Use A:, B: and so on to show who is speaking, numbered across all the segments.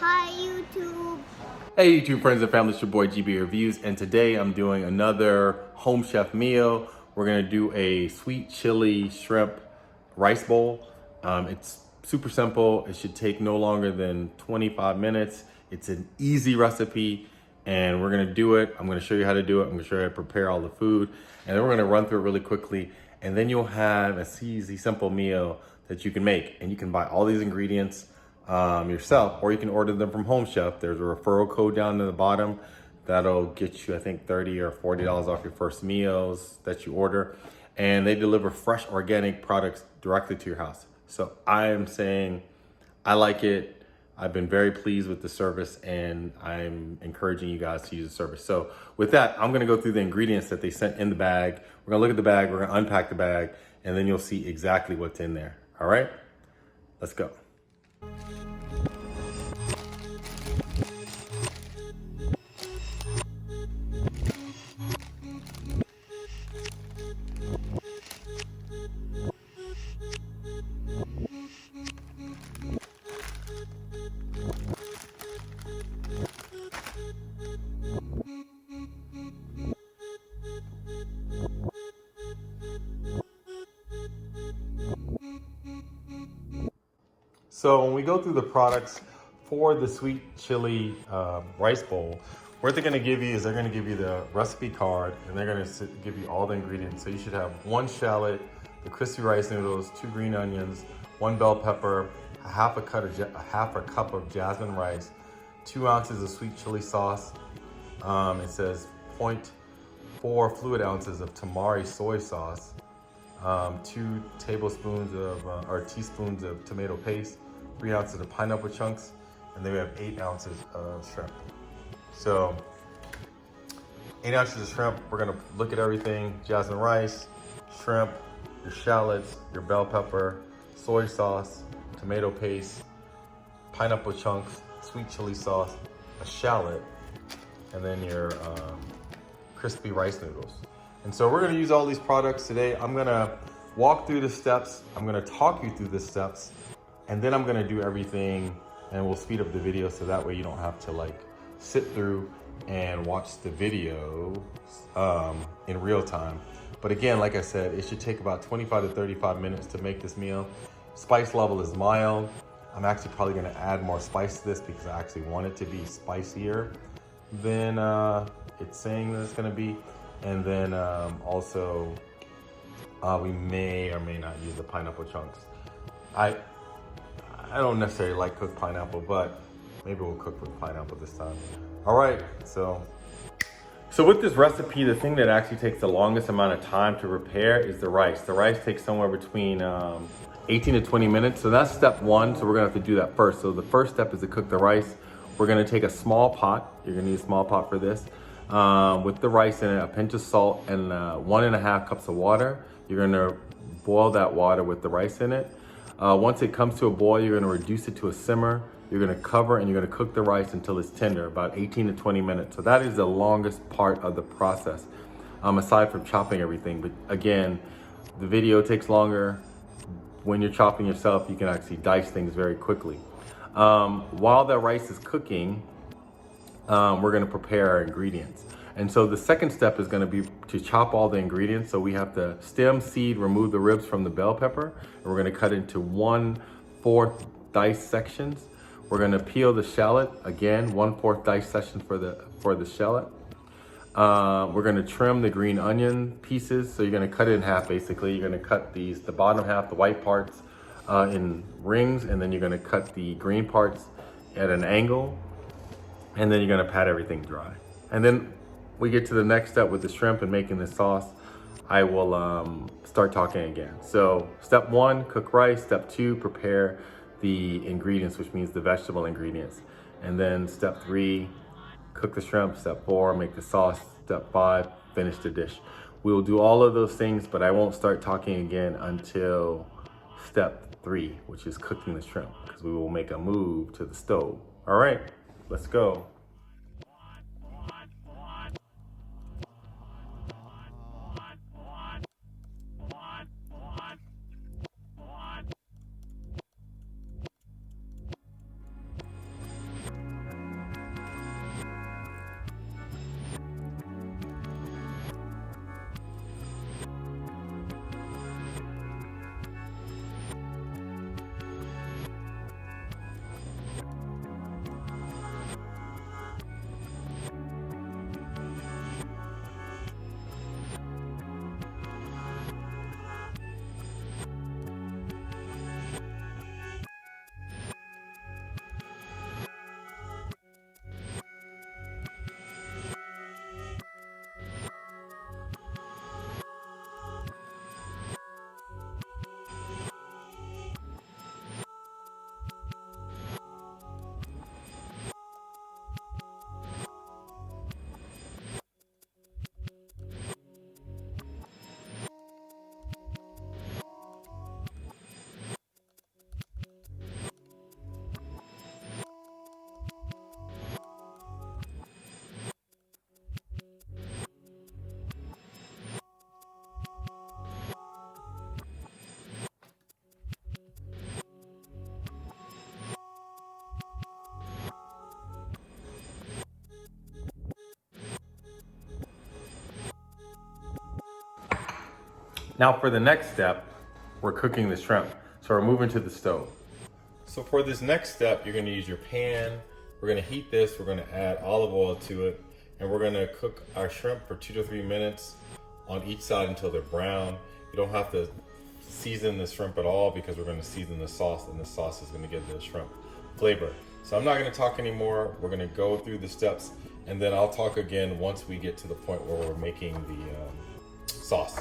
A: Hi YouTube.
B: Hey YouTube friends and family, it's your boy GB Reviews, and today I'm doing another home chef meal. We're gonna do a sweet chili shrimp rice bowl. It's super simple. It should take no longer than 25 minutes. It's an easy recipe and we're gonna do it. I'm gonna show you how to do it. I'm gonna show you how to prepare all the food, and then we're gonna run through it really quickly, and then you'll have a easy, simple meal that you can make, and you can buy all these ingredients yourself, or you can order them from Home Chef. There's a referral code down at the bottom that'll get you, I think, $30 or $40 off your first meals that you order, and they deliver fresh organic products directly to your house. So I am saying I like it. I've been very pleased with the service, and I'm encouraging you guys to use the service. So with that, I'm gonna go through the ingredients that they sent in the bag. We're gonna look at the bag, we're gonna unpack the bag, and then you'll see exactly what's in there. All right, let's go. So when we go through the products for the sweet chili rice bowl, what they're gonna give you is they're gonna give you the recipe card, and they're gonna give you all the ingredients. So you should have 1 shallot, the crispy rice noodles, 2 green onions, 1 bell pepper, a half a cup of jasmine rice, 2 ounces of sweet chili sauce. It says 0.4 fluid ounces of tamari soy sauce, 2 tablespoons of or teaspoons of tomato paste, 3 ounces of pineapple chunks, and then we have 8 ounces of shrimp. So 8 ounces of shrimp. We're gonna look at everything: jasmine rice, shrimp, your shallots, your bell pepper, soy sauce, tomato paste, pineapple chunks, sweet chili sauce, a shallot, and then your crispy rice noodles. And so we're gonna use all these products today. I'm gonna walk through the steps. I'm gonna talk you through the steps, and then I'm gonna do everything, and we'll speed up the video so that way you don't have to like sit through and watch the video in real time. But again, like I said, it should take about 25 to 35 minutes to make this meal. Spice level is mild. I'm actually probably gonna add more spice to this because I actually want it to be spicier than it's saying that it's gonna be. And then also, we may or may not use the pineapple chunks. I don't necessarily like cooked pineapple, but maybe we'll cook with pineapple this time. All right, so with this recipe, the thing that actually takes the longest amount of time to prepare is the rice. The rice takes somewhere between 18 to 20 minutes. So that's step 1. So we're gonna have to do that first. So the first step is to cook the rice. We're gonna take a small pot. You're gonna need a small pot for this. With the rice in it, a pinch of salt, and 1.5 cups of water. You're gonna boil that water with the rice in it. Once it comes to a boil, you're gonna reduce it to a simmer. You're gonna cover, and you're gonna cook the rice until it's tender, about 18 to 20 minutes. So that is the longest part of the process, aside from chopping everything. But again, the video takes longer. When you're chopping yourself, you can actually dice things very quickly. While the rice is cooking, we're gonna prepare our ingredients. And so the second step is gonna be to chop all the ingredients. So we have to stem, seed, remove the ribs from the bell pepper, and we're gonna cut into 1/4 dice sections. We're gonna peel the shallot, again, 1/4 dice section for the shallot. We're gonna trim the green onion pieces. So you're gonna cut it in half, basically. You're gonna cut the bottom half, the white parts, in rings, and then you're gonna cut the green parts at an angle, and then you're gonna pat everything dry. And then we get to the next step with the shrimp and making the sauce. I will start talking again. So step 1, cook rice. Step 2, prepare the ingredients, which means the vegetable ingredients. And then step 3, cook the shrimp. Step 4, make the sauce. Step 5, finish the dish. We will do all of those things, but I won't start talking again until step 3, which is cooking the shrimp, because we will make a move to the stove. All right, let's go. Now for the next step, we're cooking the shrimp. So we're moving to the stove. So for this next step, you're gonna use your pan. We're gonna heat this, we're gonna add olive oil to it, and we're gonna cook our shrimp for 2 to 3 minutes on each side until they're brown. You don't have to season the shrimp at all because we're gonna season the sauce, and the sauce is gonna give the shrimp flavor. So I'm not gonna talk anymore. We're gonna go through the steps, and then I'll talk again once we get to the point where we're making the sauce.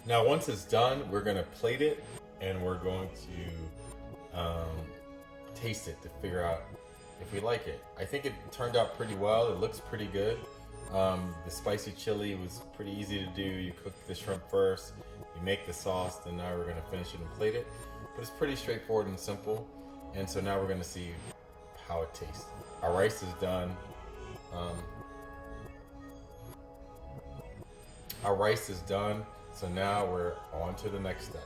B: Now, once it's done, we're gonna plate it and we're going to taste it to figure out if we like it. I think it turned out pretty well. It looks pretty good. The spicy chili was pretty easy to do. You cook the shrimp first, you make the sauce, then now we're gonna finish it and plate it. But it's pretty straightforward and simple. And so now we're gonna see how it tastes. Our rice is done. Our rice is done. So now we're on to the next step.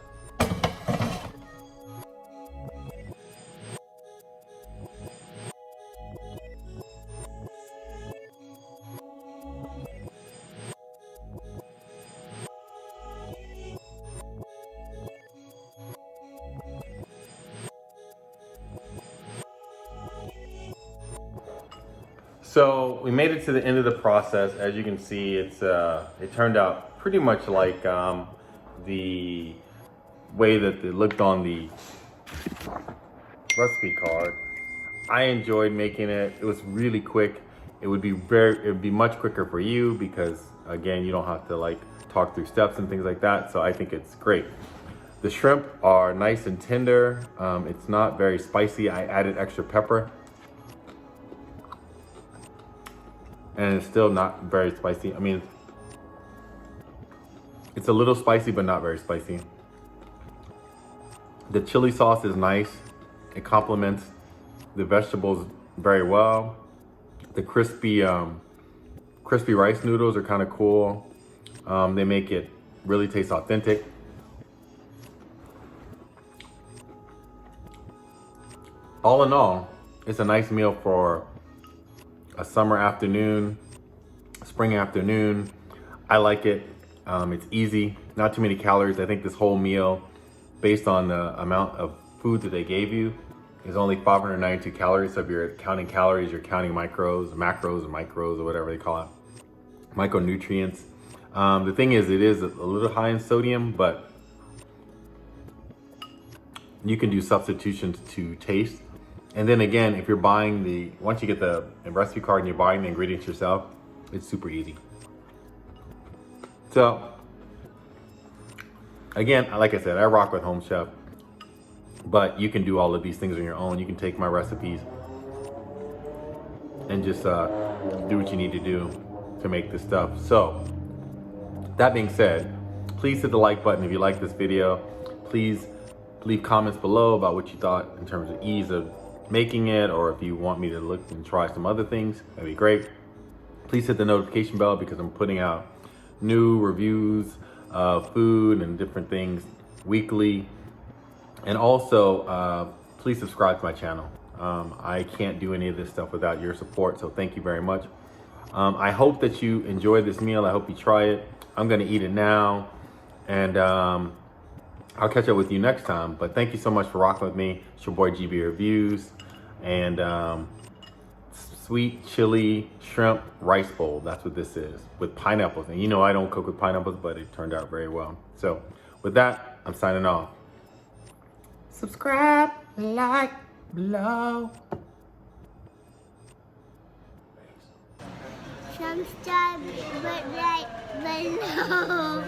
B: So we made it to the end of the process. As you can see, it turned out pretty much like the way that it looked on the recipe card. I enjoyed making it. It was really quick. It would be much quicker for you because again, you don't have to like talk through steps and things like that. So I think it's great. The shrimp are nice and tender. It's not very spicy. I added extra pepper. And it's still not very spicy. I mean, it's a little spicy, but not very spicy. The chili sauce is nice. It complements the vegetables very well. The crispy rice noodles are kind of cool. They make it really taste authentic. All in all, it's a nice meal for a summer afternoon, spring afternoon. I like it. It's easy, not too many calories. I think this whole meal, based on the amount of food that they gave you, is only 592 calories. So if you're counting calories, you're counting macros, or whatever they call it, micronutrients. The thing is, it is a little high in sodium, but you can do substitutions to taste. And then again, if you're buying once you get the recipe card and you're buying the ingredients yourself, it's super easy. So again, like I said, I rock with Home Chef, but you can do all of these things on your own. You can take my recipes and just do what you need to do to make this stuff. So that being said, please hit the like button if you like this video. Please leave comments below about what you thought in terms of ease of making it, or if you want me to look and try some other things, that'd be great. Please hit the notification bell because I'm putting out new reviews of food and different things weekly. And also, please subscribe to my channel. I can't do any of this stuff without your support, so thank you very much. I hope that you enjoy this meal. I hope you try it. I'm gonna eat it now, and I'll catch up with you next time. But thank you so much for rocking with me. It's your boy GB Reviews, and sweet chili shrimp rice bowl. That's what this is, with pineapples. And you know I don't cook with pineapples, but it turned out very well. So with that, I'm signing off. Subscribe, like below.
A: Subscribe, but like below.